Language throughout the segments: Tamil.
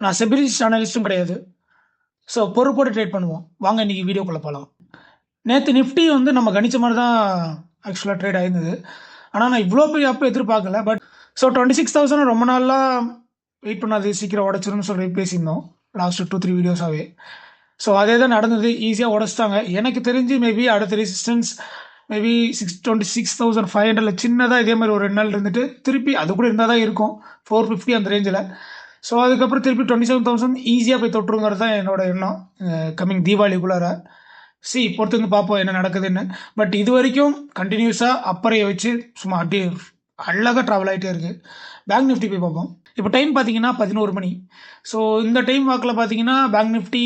நான் செபிலிஸ்ட் அனலிஸ்ட்டும் கிடையாது. ஸோ பொறுப்போடு ட்ரேட் பண்ணுவோம். வாங்க இன்றைக்கி வீடியோக்குள்ளே போகலாம். நேற்று நிஃப்டி வந்து நம்ம கணிச்ச மாதிரி தான் ஆக்சுவலாக ட்ரேட் ஆயிருந்தது. ஆனால் நான் இவ்வளோ பெரிய அப்போ எதிர்பார்க்கல. பட் ஸோ 26,000 ரொம்ப நாளாக வெயிட் பண்ணாது, சீக்கிரம் உடச்சிருன்னு சொல்லி பேசியிருந்தோம் லாஸ்ட் 2-3 வீடியோஸாகவே. ஸோ அதே தான் நடந்தது, ஈஸியாக உடச்சிட்டாங்க. எனக்கு தெரிஞ்சு மேபி அடுத்த ரெசிஸ்டன்ஸ் மேபி 26,500 சின்னதாக இதே மாதிரி ஒரு 2 நாள் இருந்துட்டு திருப்பி அது கூட இருந்தால் தான் இருக்கும் 450 அந்த ரேஞ்சில். ஸோ அதுக்கப்புறம் திருப்பி 27,000 ஈஸியாக போய் தொட்டுருங்கிறது தான் என்னோட எண்ணம் கம்மிங் தீபாவளிக்குள்ளார. பொறுத்து வந்து பார்ப்போம் என்ன நடக்குதுன்னு. பட் இது வரைக்கும் கண்டினியூஸாக அப்பறையை வச்சு சும்மா அப்படியே அழகாக ட்ராவல் ஆகிட்டே இருக்குது. பேங்க் நிஃப்டி போய் பார்ப்போம். இப்போ டைம் பார்த்தீங்கன்னா 11 மணி. ஸோ இந்த டைம் வாக்கில் பார்த்தீங்கன்னா பேங்க் நிஃப்டி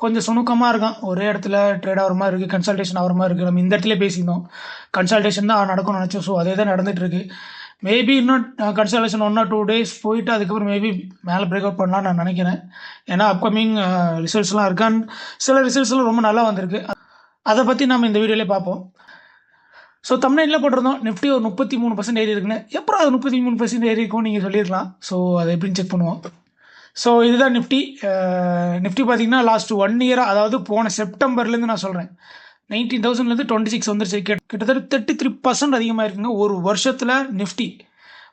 கொஞ்சம் சுணுக்கமாக இருக்கான். ஒரே இடத்துல ட்ரேட் ஆகிற மாதிரி இருக்குது, கன்சல்டேஷன் ஆகிற மாதிரி இருக்குது. நம்ம இந்த இடத்துல பேசியிருந்தோம், கன்சல்டேஷன் தான் நடக்கும்னு நினச்சோம். ஸோ அதே தான் நடந்துகிட்ருக்கு. மேபி இன்னும் கன்சல்டேஷன் 1 or 2 days போயிட்டு அதுக்கப்புறம் மேபி மேலே பிரேக் அவுட் பண்ணலாம்னு நான் நினைக்கிறேன். ஏன்னா அப்கமிங் ரிசல்ட்ஸ்லாம் இருக்கான்னு சில ரிசல்ட்ஸ்லாம் ரொம்ப நல்லா வந்திருக்கு. அதை பற்றி நம்ம இந்த வீடியோலேயே பார்ப்போம். ஸோ தமிழ்நாட்டில் போட்டிருந்தோம் நிஃப்டி ஒரு 33% ஏறி இருக்குன்னு. எப்போ அது 33% ஏறி இருக்கும்னு நீங்கள் சொல்லியிருக்கலாம். ஸோ அதை எப்படின்னு செக் பண்ணுவோம். ஸோ இதுதான் நிஃப்டி. நிஃப்டி பார்த்தீங்கன்னா லாஸ்ட் 1 இயராக, அதாவது போன செப்டம்பர்லேருந்து நான் சொல்கிறேன், 19,000லேருந்து 26 வந்துருச்சு. கிட்டத்தட்ட 33% அதிகமாக இருக்குங்க ஒரு வருஷத்தில் நிஃப்டி,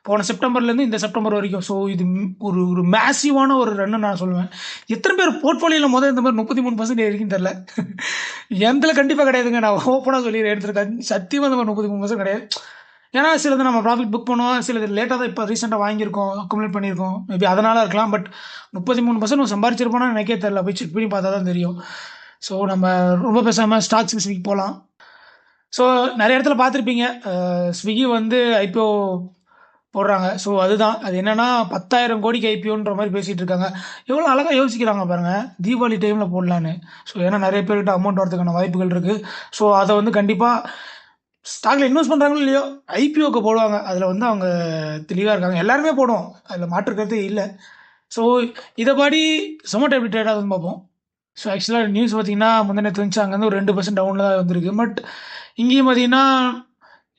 போன செப்டம்பர்லேருந்து இந்த செப்டம்பர் வரைக்கும். ஸோ இது ஒரு மேசிவான ஒரு ரன்னு நான் சொல்லுவேன். எத்தனை பேர் போர்ட்ஃபோலியோவில் முதல் இந்த மாதிரி 33% இருக்குன்னு தெரில. எந்தில் கண்டிப்பாக கிடையாதுங்க. நான் ஓப்பனாக சொல்லி எடுத்துருக்கேன், சத்தியமாக இந்த மாதிரி 33% கிடையாது. ஏன்னா சிலது நம்ம ப்ராஃபிட் புக் பண்ணுவோம், சிலது லேட்டாக தான் இப்போ ரீசெண்டாக வாங்கியிருக்கோம், அக்குமுலேட் பண்ணியிருக்கோம். மேபி அதனால் இருக்கலாம். பட் 33% சம்பாரிச்சிருப்போம்னா எனக்கே தெரில, போய் செக் பண்ணி பார்த்தா தான் தெரியும். ஸோ நம்ம ரொம்ப பேசாமல் ஸ்டாக் ஸ்பெசிஃபிக் போகலாம். ஸோ நிறைய இடத்துல பார்த்துருப்பீங்க, ஸ்விக்கி வந்து ஐபிஓ போடுறாங்க. ஸோ அதுதான் அது என்னென்னா 10,000 கோடிக்கு ஐபிஓன்ற மாதிரி பேசிகிட்டு இருக்காங்க. எவ்வளோ அழகாக யோசிக்கிறாங்க பாருங்கள், தீபாவளி டைமில் போடலான்னு. ஸோ ஏன்னா நிறைய பேர்கிட்ட அமௌண்ட் வரதுக்கான வாய்ப்புகள் இருக்குது. ஸோ அதை வந்து கண்டிப்பாக ஸ்டாக்ல இன்வெஸ்ட் பண்ணுறாங்களோ இல்லையோ ஐபிஓக்கு போடுவாங்க. அதில் வந்து அவங்க தெளிவாக இருக்காங்க. எல்லாருமே போடுவோம், அதில் மாற்றுக்கிறதே இல்லை. ஸோ இதை பாடி சொமேட்டோ எப்படி ட்ரேட் ஆகுதுன்னு பார்ப்போம். ஸோ ஆக்சுவலாக நியூஸ் பார்த்தீங்கன்னா முந்தினத்து வந்துச்சு, அங்கேருந்து ஒரு 2% டவுனில் தான் வந்திருக்கு. பட் இங்கேயும் பார்த்தீங்கன்னா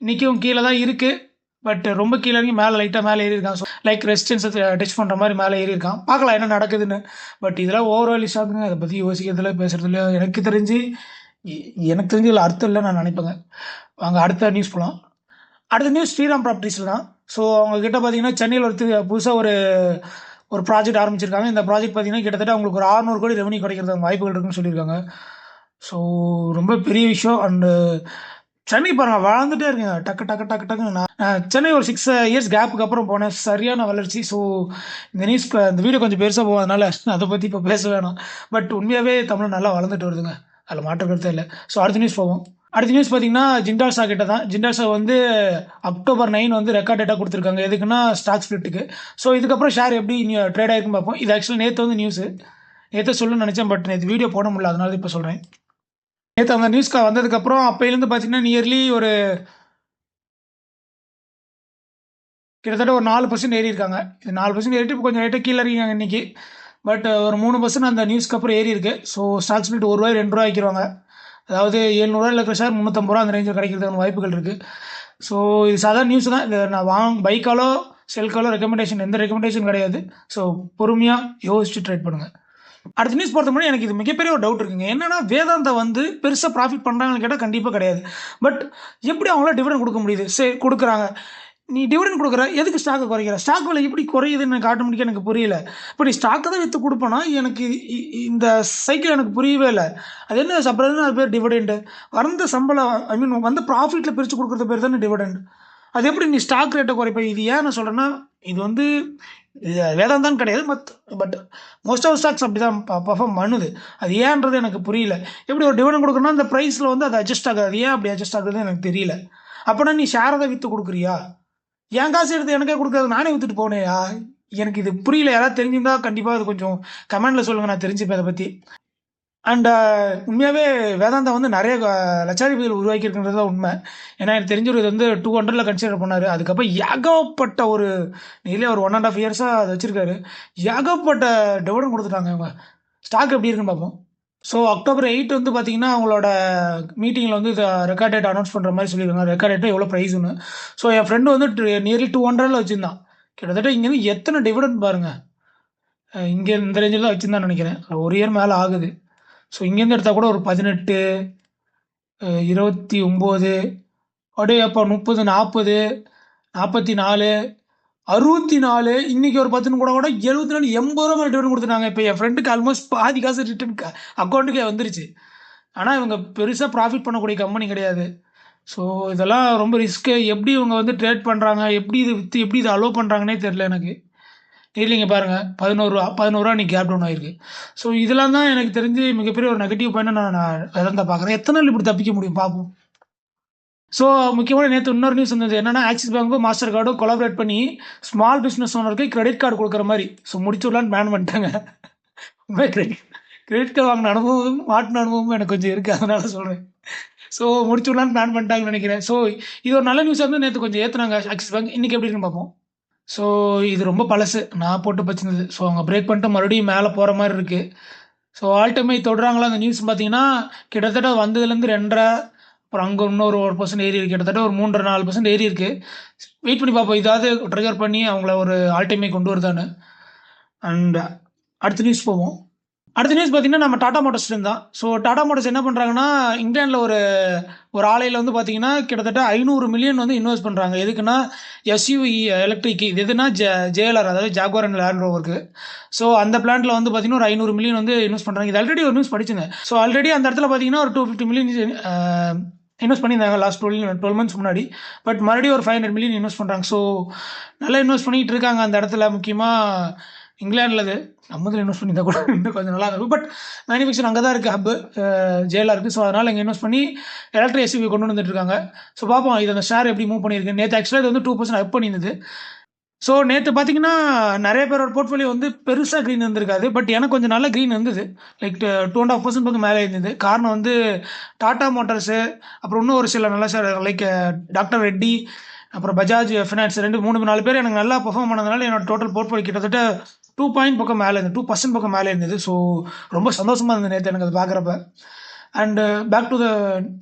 இன்றைக்கும் கீழே தான் இருக்குது. பட் ரொம்ப கீழே இறங்கி மேலே லைட்டாக மேலே ஏறி இருக்கான். ஸோ லைக் ரெசிஸ்டன்ஸை டச் பண்ணுற மாதிரி மேலே ஏறி இருக்கான். பார்க்கலாம் என்ன நடக்குதுன்னு. பட் இதெல்லாம் ஓவரால் இஷ்டாதுங்க, அதை பற்றி யோசிக்கிறதுல பேசுகிறதுல எனக்கு தெரிஞ்சு இதில் அர்த்தம் இல்லை நான் நினைப்பேங்க. வாங்க அடுத்த நியூஸ் போகலாம். அடுத்த நியூஸ் ஸ்ரீராம் ப்ராப்பர்ட்டிஸில் தான். ஸோ அவங்கக்கிட்ட பார்த்தீங்கன்னா சென்னையில் புதுசாக ஒரு ப்ராஜெக்ட் ஆரம்பிச்சிருக்காங்க. இந்த ப்ராஜெக்ட் பார்த்தீங்கன்னா கிட்டத்தட்ட அவங்களுக்கு ஒரு 600 கோடி ரெவன்யூ கிடைக்கிறதுக்கு வாய்ப்புகள் இருக்குன்னு சொல்லியிருக்காங்க. ஸோ ரொம்ப பெரிய விஷயம். அண்டு சென்னை பாருங்கள் வளர்ந்துட்டே இருக்குங்க, டக்கு டக்கு டக்கு டக்குன்னு. நான் சென்னை ஒரு 6 years கேப்புக்கு அப்புறம் போனேன், சரியான வளர்ச்சி. ஸோ இந்த வீடியோ கொஞ்சம் பெருசாக போவதுனால அதை பற்றி இப்போ பேச வேணாம். பட் உண்மையாகவே தமிழ் நல்லா வளர்ந்துட்டு வருதுங்க, அதில் மாற்றக்கிறதே இல்லை. ஸோ அடுத்த நியூஸ் போவோம். அடுத்த நியூஸ் பார்த்தீங்கன்னா ஜிண்டால்ஸா கிட்ட தான். ஜிண்டால்ஸா வந்து October 9 வந்து ரெக்கார்ட் டேட்டா கொடுத்துருக்காங்க. எதுக்குன்னா ஸ்டாக் ஸ்பிளிட்டுக்கு. ஸோ இதுக்கப்புறம் ஷேர் எப்படி ட்ரேட் ஆகிருக்குன்னு பார்ப்போம். இது ஆக்சுவலாக நேற்று வந்து நியூஸு, நேற்று சொல்லணும்னு நினச்சேன். பட் நேற்று வீடியோ போட முடியல, அதனால இப்போ சொல்கிறேன். நேற்று அந்த நியூஸ்க்கு வந்ததுக்கப்புறம் அப்போலேருந்து பார்த்தீங்கன்னா நியர்லி ஒரு கிட்டத்தட்ட ஒரு 4% ஏறி இருக்காங்க. இது 4% ஏறிட்டு இப்போ கொஞ்சம் லைட்டாக கீழே இருக்காங்க இன்றைக்கி. பட் ஒரு 3% அந்த நியூஸ்க்கு அப்புறம் ஏறி இருக்குது. ஸோ ஸ்டாக் ஸ்பிளிட் ₹1 ₹2 ஆக்கிடுவாங்க. அதாவது ₹700 இருக்கிற ஷேர் ₹350 அந்த ரேஞ்சில் கிடைக்கிறதுக்கான வாய்ப்புகள் இருக்குது. ஸோ இது சாதாரண நியூஸ் தான். இதை நான் பைக்காலோ செல்காலோ எந்த ரெக்கமெண்டேஷன் கிடையாது. ஸோ பொறுமையாக யோசிச்சு ட்ரேட் பண்ணுங்கள். அடுத்த நியூஸ் பொறுத்த முன்னாடி எனக்கு இது மிகப்பெரிய ஒரு டவுட் இருக்குங்க. என்னன்னா வேதாந்தா வந்து பெருசாக ப்ராஃபிட் பண்ணுறாங்கன்னு கேட்டால் கண்டிப்பாக கிடையாது. பட் எப்படி அவங்களால டிவிடெண்ட் கொடுக்க முடியுது? கொடுக்குறாங்க. நீ டிவிடெண்ட் கொடுக்குற, எதுக்கு ஸ்டாக்கை குறைக்கிற? ஸ்டாக் விலை எப்படி குறையுதுன்னு காட்ட எனக்கு புரியல. இப்போ நீ ஸ்டாக்கை தான் விற்று கொடுப்போனா எனக்கு இந்த சைக்கிள் எனக்கு புரியவே இல்லை. அது என்ன அப்புறம் அது பேர் டிவிடெண்டு? வந்த சம்பளம் வந்து ப்ராஃபிட்டில் பிரித்து கொடுக்குறது பேர் தானே டிவிடெண்ட். அது எப்படி நீ ஸ்டாக் ரேட்டை குறைப்ப? இது ஏன் நான் சொல்கிறேன்னா, இது வந்து வேதாந்தான்னு கிடையாது, பட் மோஸ்ட் ஆஃப் ஸ்டாக்ஸ் அப்படி தான் பர்ஃபார்ம் பண்ணுது. அது ஏன்றது எனக்கு புரியல. எப்படி ஒரு டிவிடெண்ட் கொடுக்குறோன்னா அந்த ப்ரைஸில் வந்து அது அட்ஜஸ்ட் ஆகாது. ஏன் அப்படி அட்ஜஸ்ட் ஆகுதுன்னு எனக்கு தெரியல. அப்போனா நீ ஷேரை தான் விற்று கொடுக்குறியா? என் காசு எடுத்து எனக்கே கொடுக்குறது, நானே விற்றுட்டு போனேயா? எனக்கு இது புரியல. யாராவது தெரிஞ்சிருந்தா கண்டிப்பாக அது கொஞ்சம் கமெண்டில் சொல்லுங்கள், நான் தெரிஞ்சுப்பேன் அதை பற்றி. அண்ட் உண்மையாகவே வேதாந்தா வந்து நிறைய லட்சாதிபதிகள் உருவாக்கியிருக்கின்றது தான் உண்மை. ஏன்னா எனக்கு தெரிஞ்ச இது வந்து 200 கன்சிடர் பண்ணார். அதுக்கப்புறம் ஏகப்பட்ட ஒரு நிலையே ஒரு 1.5 இயர்ஸாக அதை வச்சுருக்காரு. ஏகப்பட்ட டிவிடெண்ட் கொடுத்துட்டாங்க. இவங்க ஸ்டாக் எப்படி இருக்குன்னு பார்ப்போம். ஸோ October 8 வந்து பார்த்தீங்கன்னா அவங்களோட மீட்டிங்கில் வந்து இதை ரெக்கார்ட் டேட் அனௌன்ஸ் பண்ணுற மாதிரி சொல்லியிருக்காங்க. ரெக்கார்ட் டேட்டு எவ்வளோ ப்ரைஸுன்னு. ஸோ என் ஃப்ரெண்டு வந்து நியர்லி 200 வச்சுருந்தான். கிட்டத்தட்ட இங்கேருந்து எத்தனை டிவிடெண்ட் பாருங்கள். இங்கே இந்த ரேஞ்சில் தான் வச்சுருந்தான்னு நினைக்கிறேன். ஒரு இயர் மேலே ஆகுது. ஸோ இங்கேருந்து எடுத்தால் கூட ஒரு 18, 29, அப்படியே அப்போ 30, 40, 44, 64, இன்னைக்கு ஒரு 10 கூட கூட 74, 80 ரூபா ரிட்டர்ன் கொடுத்துட்டாங்க. இப்போ என் ஃப்ரெண்டுக்கு ஆல்மோஸ்ட் பாதி காசு ரிட்டர்ன் அக்கௌண்ட்டுக்கே வந்துருச்சு. ஆனால் இவங்க பெருசாக ப்ராஃபிட் பண்ணக்கூடிய கம்பெனி கிடையாது. ஸோ இதெல்லாம் ரொம்ப ரிஸ்க்கு. எப்படி இவங்க வந்து ட்ரேட் பண்ணுறாங்க, எப்படி இது விற்று எப்படி இதை அலோவ் பண்ணுறாங்கன்னே தெரில எனக்கு. இல்லைங்க பாருங்கள், 11 ரூபா இன்னைக்கு கேப் டவுன் ஆயிருக்கு. ஸோ இதெல்லாம் தான் எனக்கு தெரிஞ்சு மிகப்பெரிய ஒரு நெகட்டிவ் பாயிண்ட் நான் இதான் பார்க்குறேன். எத்தனை நாள் இப்படி தப்பிக்க முடியும் பார்ப்போம். ஸோ முக்கியமான நேற்று இன்னொரு நியூஸ் வந்தது என்னன்னா, ஆக்சிஸ் பேங்க்கும் மாஸ்டர் கார்டும் கொலாபரேட் பண்ணி ஸ்மால் பிஸ்னஸ் ஓனருக்கு கிரெடிட் கார்டு கொடுக்குற மாதிரி ஸோ முடிச்சுடலான்னு பிளான் பண்ணிட்டாங்க. கிரெடிட் கார்டு வாங்கின அனுபவம் மாட்டின அனுபவமும் எனக்கு கொஞ்சம் இருக்குது, அதனால சொல்கிறேன். ஸோ முடிச்சுடலான்னு பிளான் பண்ணிட்டாங்கன்னு நினைக்கிறேன். ஸோ இது ஒரு நல்ல நியூஸ் வந்து நேற்று கொஞ்சம் ஏற்றுனாங்க ஆக்சிஸ் பேங்க். இன்றைக்கி எப்படி இருக்குன்னு பார்ப்போம். ஸோ இது ரொம்ப பழசு, நான் போட்டு பச்சிருந்தது. ஸோ அவங்க பிரேக் பண்ணிட்டு மறுபடியும் மேலே போகிற மாதிரி இருக்குது. ஸோ ஆல் டைம் ஹை தொடுறாங்களா அந்த நியூஸ் பார்த்தீங்கன்னா, கிட்டத்தட்ட வந்ததுலேருந்து 2.5, அப்புறம் அங்கே இன்னொரு 1% ஏறி இருக்குது. கிட்டத்தட்ட ஒரு 3.5-4% ஏறி இருக்குது. வெயிட் பண்ணி பார்ப்போம், இதாவது ட்ரிகர் பண்ணி அவங்கள ஒரு ஆல் டைம் ஹை கொண்டு வருதான்னு. அண்ட் அடுத்த நியூஸ் போவோம். அடுத்த நியூஸ் பார்த்தீங்கன்னா நம்ம டாடா மோட்டர்ஸ் தான். ஸோ டாடா மோட்டர்ஸ் என்ன பண்ணுறாங்கன்னா, இங்கிலாண்டில் ஒரு ஆலையில் வந்து பார்த்தீங்கன்னா கிட்டத்தட்ட 500 மில்லியன் வந்து இன்வெஸ்ட் பண்ணுறாங்க. எதுக்குன்னா எஸ்யூவி எலக்ட்ரிக், இது எதுனா ஜேஎல்ஆர், அதாவது ஜாகுவார் அண்ட் லேண்ட் ரோவருக்கு. ஸோ அந்த பிளான்ட்டில் வந்து பார்த்தீங்கன்னா ஒரு 500 மில்லியன் வந்து இன்வெஸ்ட் பண்ணுறாங்க. இது ஆல்ரெடி ஒரு நியூஸ் படிச்சுங்க. ஸோ ஆல்ரெடி அந்த இடத்துல பார்த்தீங்கன்னா ஒரு 250 மில்லியன் இன்வெஸ்ட் பண்ணியிருந்தாங்க லாஸ்ட் 12 மந்த்ஸ் முன்னாடி. பட் மறுபடியும் ஒரு 500 மில்லியன் இன்வெஸ்ட் பண்ணுறாங்க. ஸோ நல்லா இன்வெஸ்ட் பண்ணிகிட்டு இருக்காங்க அந்த இடத்துல. முக்கியமாக இங்கிலாண்டில் அது நம்மதில் இன்வெஸ்ட் பண்ணி தான் கூட இன்னும் கொஞ்சம் நல்லா இருக்கும். பட் மேனுஃபேக்சர் அங்கே தான் இருக்குது, ஹப்பு ஜேலாக இருக்குது. ஸோ அதனால் இங்கே இன்வெஸ்ட் பண்ணி எலக்ட்ரிக் எஸ்யூவி கொண்டு வந்துட்டு இருக்காங்க. ஸோ பார்ப்போம் இது அந்த ஷேர் எப்படி மூவ் பண்ணியிருக்கு. நேற்று ஆக்சுவலாக இது வந்து 2% அப் பண்ணியிருந்தது. ஸோ நேற்று பார்த்தீங்கன்னா நிறைய பேரோட போர்ட்ஃபோலியோ வந்து பெருசாக க்ரீன் இருந்திருக்காது. பட் எனக்கு கொஞ்சம் நல்ல க்ரீன் இருந்தது. லைக் 2.5% பக்கம் மேலே இருந்தது. காரணம் வந்து டாடா மோட்டார்ஸு, அப்புறம் இன்னும் ஒரு சில நல்ல ஷேர் லைக் டாக்டர் ரெட்டி, அப்புறம் பஜாஜ் ஃபினான்ஸ் 3-4 பேர் எனக்கு நல்லா பெர்ஃபார்ம் பண்ணதுனால என்னோட டோட்டல் போர்ட்ஃபோலியோ கிட்டத்தட்ட 2 பாயிண்ட் பக்கம் மேலே இருந்தது, 2% பக்கம் மேலே இருந்தது. ஸோ ரொம்ப சந்தோஷமாக இருந்தது நேற்று எனக்கு அது பார்க்குறப்ப. And back to the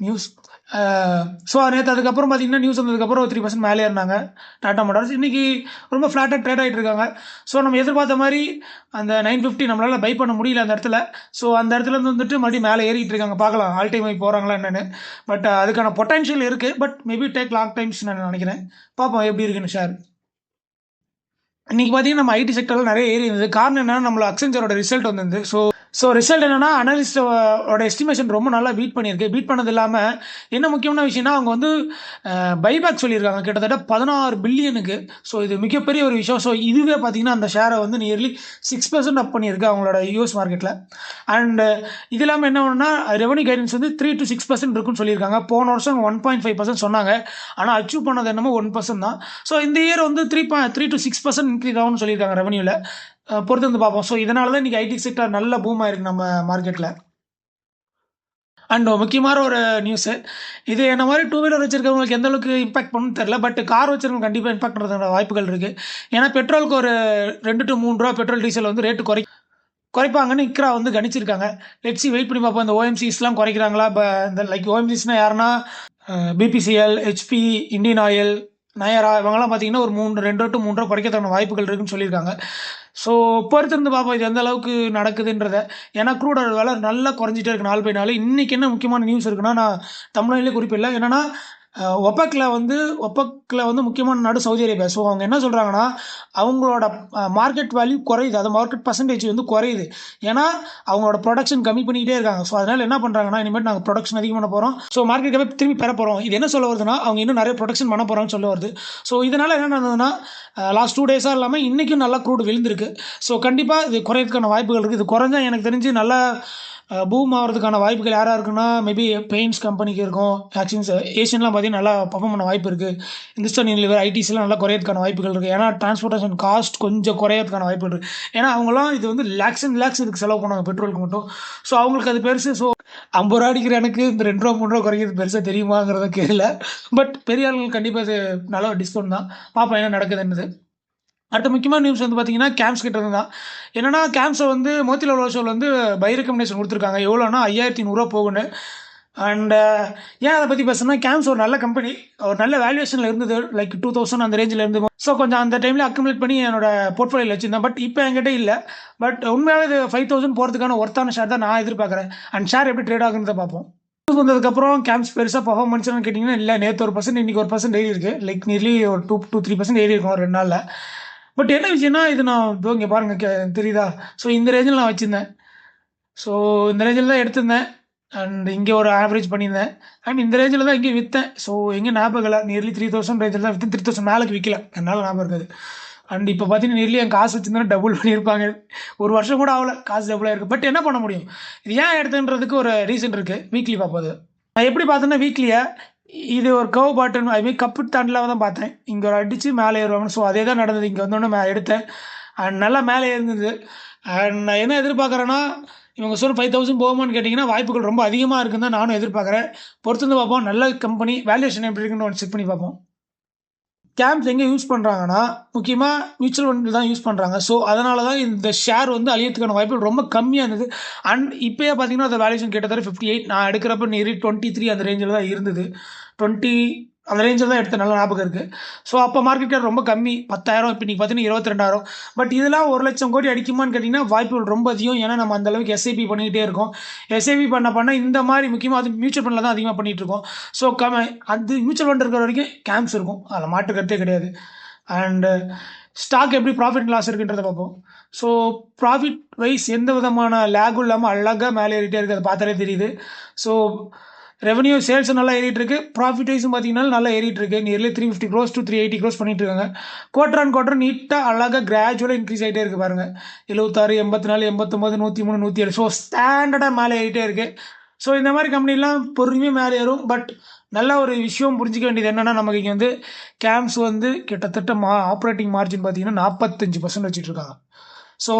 news. So நேற்று அதுக்கப்புறம் பார்த்தீங்கன்னா நியூஸ் வந்ததுக்கப்புறம் 3% மேலே இருந்தாங்க டாடா மோட்டார்ஸ். இன்றைக்கி ரொம்ப ஃப்ளாட்டாக ட்ரேட் ஆகிட்டு இருக்காங்க. ஸோ நம்ம எதிர்பார்த்த மாதிரி அந்த 950 நம்மளால் பை பண்ண முடியல அந்த இடத்துல. ஸோ அந்த இடத்துல இருந்து வந்துட்டு மறுபடியும் மேலே ஏறிட்டு இருக்காங்க. பார்க்கலாம் ஆல் டைம் போகிறாங்களா என்னென்னு. பட் அதுக்கான பொட்டன்ஷியல் இருக்குது. But maybe take long times நான் நினைக்கிறேன். பார்ப்போம் எப்படி இருக்குன்னு ஷேர். இன்றைக்கி பார்த்தீங்கன்னா நம்ம ஐடி செக்டரில் நிறைய ஏறி இருந்தது. காரணம் என்னென்னா நம்மள அக்சென்ச்சரோட ரிசல்ட் வந்திருந்து. ஸோ ரிசல்ட் என்னென்னா அனலிஸ்டோட எஸ்டிமேஷன் ரொம்ப நல்லா பீட் பண்ணியிருக்கு. பீட் பண்ணது இல்லாமல் என்ன முக்கியமான விஷயம்னா அவங்க வந்து பைபேக் சொல்லியிருக்காங்க கிட்டத்தட்ட 16 பில்லியனுக்கு. ஸோ இது மிகப்பெரிய ஒரு விஷயம். ஸோ இதுவே பார்த்தீங்கன்னா அந்த ஷேரை வந்து நியர்லி 6% அப் பண்ணியிருக்கு அவங்களோட யூஎஸ் மார்க்கெட்டில். அண்டு இது இல்லாமல் என்ன ஒன்றுனா ரெவன்யூ கைடன்ஸ் வந்து 3 to 6% இருக்குன்னு சொல்லியிருக்காங்க. போன வருஷம் 1.5% சொன்னாங்க. ஆனால் அச்சீவ் பண்ணது என்னமோ 1% தான். ஸோ இந்த இயர் வந்து 3 to 6% இன்க்ரீஸ் ஆகும்னு சொல்லியிருக்காங்க ரெவன்யூவில். பொறுத்து வந்து பார்ப்போம். ஸோ இதனால தான் இன்றைக்கி ஐடி செக்டர் நல்ல பூம் ஆயிருக்கு நம்ம மார்க்கெட்டில். அண்ட் முக்கியமான ஒரு நியூஸு, இது என்ன மாதிரி 2 வீலர் வச்சுருக்கவங்களுக்கு எந்த அளவுக்கு இம்பாக்ட் பண்ணணும்னு தெரில. பட் கார் வச்சுருக்கவங்க கண்டிப்பாக இம்பாக்ட் பண்ணுறதுக்கான வாய்ப்புகள் இருக்குது. ஏன்னா பெட்ரோலுக்கு ஒரு 2 to 3 ரூபா பெட்ரோல் டீசல் வந்து ரேட்டு குறைப்பாங்கன்னு இக்ரா வந்து கணிச்சிருக்காங்க. லெட்ஸி வெயிட் பண்ணி பார்ப்போம். இந்த ஓஎம்சிஸ்லாம் குறைக்கிறாங்களா? இந்த லைக் ஓஎம்சிஸ்னால் யாருன்னா BPCL, HP, Indian oil, Nayara, இவங்கெல்லாம் பார்த்தீங்கன்னா ஒரு 2 to 3 ரூபா குறைக்கிறதுக்கான வாய்ப்புகள் இருக்குன்னு சொல்லியிருக்காங்க. ஸோ பொறுத்திருந்து பார்ப்போம் இது எந்த அளவுக்கு நடக்குதுன்றத. ஏன்னா க்ரூட் ஆயில் விலை நல்லா குறைஞ்சிட்டே இருக்குது நாள் பை நாள். இன்றைக்கி என்ன முக்கியமான நியூஸ் இருக்குன்னா, நான் தமிழ்நாட்டிலே குறிப்பிடல. என்னென்னா ஒப்பக்கில் வந்து முக்கியமான நாடு சவுதி அரேபியா. ஸோ அவங்க என்ன சொல்கிறாங்கன்னா அவங்களோட மார்க்கெட் வேல்யூ குறையுது, அது மார்க்கெட் பர்சன்டேஜ் வந்து குறையுது. ஏன்னா அவங்களோட ப்ரொடக்ஷன் கம்மி பண்ணிக்கிட்டே இருக்காங்க. ஸோ அதனால் என்ன பண்ணுறாங்கன்னா இனிமேல் நாங்கள் ப்ரொடக்ஷன் அதிகம் பண்ண போகிறோம், ஸோ மார்க்கெட்டை திரும்பி பெற போகிறோம். இது என்ன சொல்ல வருதுன்னா அவங்க இன்னும் நிறைய ப்ரொடக்ஷன் பண்ண போகிறாங்கன்னு சொல்ல வருது. ஸோ இதனால் என்ன நடந்ததுன்னா லாஸ்ட் 2 டேஸாக இல்லாமல் இன்றைக்கும் நல்லா க்ரூட் விழுந்திருக்கு. ஸோ கண்டிப்பாக இது குறையறதுக்கான வாய்ப்புகள் இருக்குது. இது குறைஞ்சா எனக்கு தெரிஞ்சு நல்லா பூம் ஆகிறதுக்கான வாய்ப்புகள் யாராக இருக்குன்னா மேபி பெயிண்ட்ஸ் கம்பெனிக்கு இருக்கும். ஆக்ஷன்ஸ் ஏஷியன்லாம் பார்த்தீங்கன்னா நல்லா பர்ஃபார்ம் பண்ண வாய்ப்பு இருக்குது. இந்துஸ்தான் யூனிலிவர், ஐடிஸ்லாம் நல்லா குறையறதுக்கான வாய்ப்புகள் இருக்குது. ஏன்னா டிரான்ஸ்போர்ட்டேஷன் காஸ்ட் கொஞ்சம் குறையறதுக்கான வாய்ப்புகள் இருக்குது. ஏன்னா அவங்களாம் இது வந்து லேக்ஸ் அண்ட் லேக்ஸ் இதுக்கு செலவு பண்ணுவாங்க பெட்ரோலுக்கு மட்டும். ஸோ அவங்களுக்கு அது பெருசு. ஸோ 50 ரூபா அடிக்கிற எனக்கு இந்த 2 ரூபா 3 ரூபா குறைக்கிறது பெருசாக தெரியுமாங்கிறத கேட்கல. பட் பெரிய ஆளுங்களுக்கு கண்டிப்பாக இது நல்ல டிஸ்கவுண்ட் தான். பார்ப்போம் என்ன நடக்குதுன்றது. அடுத்த முக்கியமான நியூஸ் வந்து பார்த்தீங்கன்னா கேம்ஸ் கிட்ட தான். என்னென்னா கேம்ஸை வந்து மோத்திலால் ஓஸ்வால் வந்து பை ரெக்கமெண்டேஷன் கொடுத்துருக்காங்க. எவ்வளோனா 5100 ரூபா போகுன்னு. அண்ட் ஏன் அதை பற்றி பேசுனா கேம்ஸ் ஒரு நல்ல கம்பெனி, ஒரு நல்ல வேல்யூவேஷனில் இருந்தது, லைக் 2000 அந்த ரேஞ்சில் இருந்து. ஸோ கொஞ்சம் அந்த டைமில் அக்குமுலேட் பண்ணி என்னோட போர்ட்ஃபோலியோவில் வச்சுருந்தேன். பட் இப்போ என்கிட்ட இல்லை. பட் உண்மையாகவே இது 5000 போகிறதுக்கான ஒர்த்தான ஷேர் தான் நான் எதிர்பார்க்குறேன். அண்ட் ஷேர் எப்படி ட்ரேட் ஆகுன்றதை பார்ப்போம். வந்ததுக்கப்புறம் கேம்ஸ் பெருசாக பர்ஃபார்மன்ஸ்னு கேட்டிங்கன்னா இல்லை, நேற்று 1%, இன்றைக்கி 1% ஏறி இருக்குது. லைக் நியர்லி ஒரு 2-3% ஏறி இருக்கும் ஒரு 2 நாளில். பட் என்ன விஷயம்னா, இது நான் இங்கே பாருங்கள் தெரியுதா? ஸோ இந்த ரேஞ்சில் நான் வச்சுருந்தேன். ஸோ இந்த ரேஞ்சில் தான் எடுத்திருந்தேன். அண்ட் இங்கே ஒரு ஆவரேஜ் பண்ணியிருந்தேன். அண்ட் இந்த ரேஞ்சில் தான் இங்கே விற்றேன். ஸோ எங்கே ஞாபகம் இல்லை, நியர்லி 3000 ரேஞ்சில் தான் விற்றேன். 3000 மேலுக்கு விற்கல, என்னால் ஞாபகம் இருக்காது. அண்ட் இப்போ பார்த்தீங்கன்னா நியர்லி என் காசு வச்சுருந்தா டபுள் பண்ணியிருப்பாங்க. ஒரு வருஷம் கூட ஆகல, காசு டபுளாக இருக்குது. பட் என்ன பண்ண முடியும், இது ஏன் எடுத்துன்றதுக்கு ஒரு ரீசன் இருக்குது. வீக்லி பார்ப்போது நான் எப்படி பார்த்தேன்னா, வீக்லியை இது ஒரு கவ் பாட்டன் அதுமாதிரி கப்பு தாண்டில் தான் பார்த்தேன். இங்கே ஒரு அடித்து மேலே ஏறுவாங்கன்னு. ஸோ அதே தான் நடந்தது. இங்கே வந்தோடனே எடுத்தேன். அண்ட் நல்லா மேலே இருந்தது. அண்ட் நான் என்ன எதிர்பார்க்குறேன்னா, இவங்க சொல்ல 5000 போகுமான்னு கேட்டிங்கன்னா வாய்ப்புகள் ரொம்ப அதிகமாக இருக்குன்னு தான் நானும் எதிர்பார்க்குறேன். பொறுத்து பார்ப்போம். நல்ல கம்பெனி, வேல்யூவேஷன் எப்படி இருக்குன்னு ஒன்று செக் பண்ணி பார்ப்போம். கேம்ஸ் எங்கே யூஸ் பண்ணுறாங்கன்னா, முக்கியமாக மியூச்சுவல் ஃபண்டில் தான் யூஸ் பண்ணுறாங்க. ஸோ அதனால தான் இந்த ஷேர் வந்து அழியத்துக்கான வாய்ப்புகள் ரொம்ப கம்மியாக இருந்தது. அண்ட் இப்போயே பார்த்தீங்கன்னா அந்த வேல்யூஷன் கிட்டத்தட்ட 58, நான் எடுக்கிறப்ப நியர்லி 23 அந்த ரேஞ்சில் தான் இருந்தது. 20 அந்த ரேஞ்சில் தான் எடுத்த நல்ல ஞாபகம் இருக்குது. ஸோ அப்போ மார்க்கெட் கேப் ரொம்ப கம்மி, 10,000. இப்போ இன்றைக்கி பார்த்தீங்கன்னா 22,000. பட் இதெல்லாம் 1,00,000 கோடி அடிக்குமான்னு கேட்டிங்கன்னா வாய்ப்புகள் ரொம்ப அதிகம். ஏன்னா நம்ம அந்தளவுக்கு எஸ்ஐபி பண்ணிக்கிட்டே இருக்கோம். எஸ்ஐபி பண்ண இந்த மாதிரி முக்கியமாக அது மியூச்சுவல் ஃபண்டில் தான் அதிகமாக பண்ணிகிட்டு இருக்கோம். ஸோ அது மியூச்சுவல் ஃபண்ட் இருக்கிற வரைக்கும் கேம்ஸ் இருக்கும், அதில் மாற்று கருத்தே கிடையாது. அண்டு ஸ்டாக் எப்படி ப்ராஃபிட் லாஸ் இருக்குன்றதை பார்ப்போம். ஸோ ப்ராஃபிட் வைஸ் எந்த விதமான லேகும் இல்லாமல் அழகாக மேலே ஏறிட்டே இருக்குது, அதை பார்த்தாலே தெரியுது. ஸோ ரெவன்யூ சேல்ஸும் நல்லா ஏறிட்டு இருக்கு, ப்ராஃபிட் வைஸும் பார்த்தீங்கன்னா நல்லா ஏறிட்டு இருக்கு. நியர்லி 350 crores to 380 crores பண்ணிட்டு இருக்காங்க. குவார்டர் ஆன் குவார்டர் நீட்டாக அழகாக கிராஜுவலாக இன்க்ரீஸ் ஆகிட்டே இருக்குது பாருங்கள். 76, 84, 89, 103, 107. ஸோ ஸ்டாண்டர்டாக மேலே ஏறிட்டே இருக்குது. ஸோ இந்த மாதிரி கம்பெனிலாம் பொறுமையாக மேலே ஏறும். பட் நல்ல ஒரு விஷயம் புரிஞ்சிக்க வேண்டியது என்னென்னா, நமக்கு இங்கே வந்து கேம்ஸ் வந்து கிட்டத்தட்ட ஆப்ரேட்டிங் மார்ஜின் பார்த்தீங்கன்னா 45% வச்சுட்ருக்காங்க. ஸோ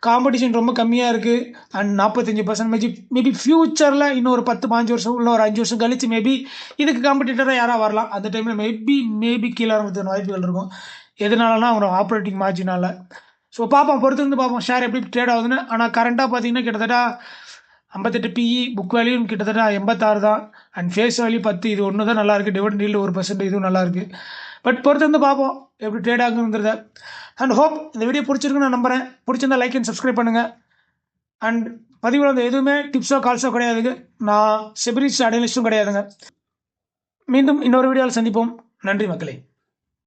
காம்படிஷன் ரொம்ப கம்மியாக இருக்குது. அண்ட் 45% மேபி ஃப்யூச்சரில் இன்னும் ஒரு 10-15 வருஷம் இல்லை ஒரு 5 வருஷம் கழிச்சு மேபி இதுக்கு காம்படிட்டராக யாராக வரலாம். அந்த டைமில் மேபி கீழே இறங்குறதுக்கு வாய்ப்புகள் இருக்கும். எதனாலனா அவங்க ஆப்ரேட்டிங் மார்ஜினால். ஸோ பார்ப்போம், பொறுத்து வந்து பார்ப்போம் ஷேர் எப்படி ட்ரேட் ஆகுதுன்னு. ஆனால் கரண்ட்டாக பார்த்தீங்கன்னா கிட்டத்தட்ட 58 PE, புக் வேல்யூ கிட்டத்தட்ட 86 தான். And face value 10. இது ஒன்று தான் நல்லாயிருக்கு. டிவிடெண்ட் ஈல்டு 1%, இதுவும் நல்லாயிருக்கு. பட் பொறுத்து வந்து பார்ப்போம் எப்படி ட்ரேட் ஆகுங்கிறத. அண்ட் ஹோப் இந்த வீடியோ பிடிச்சிருக்குன்னு நான் நம்புகிறேன். பிடிச்சிருந்தா லைக் அண்ட் சப்ஸ்கிரைப் பண்ணுங்கள். அண்ட் பதிவில் வந்து எதுவுமே டிப்ஸோ கால்ஸோ கிடையாதுங்க. நான் செபிரிஸ் அடையலிஸ்ட்டும் கிடையாதுங்க. மீண்டும் இன்னொரு வீடியோவில் சந்திப்போம். நன்றி மக்களே.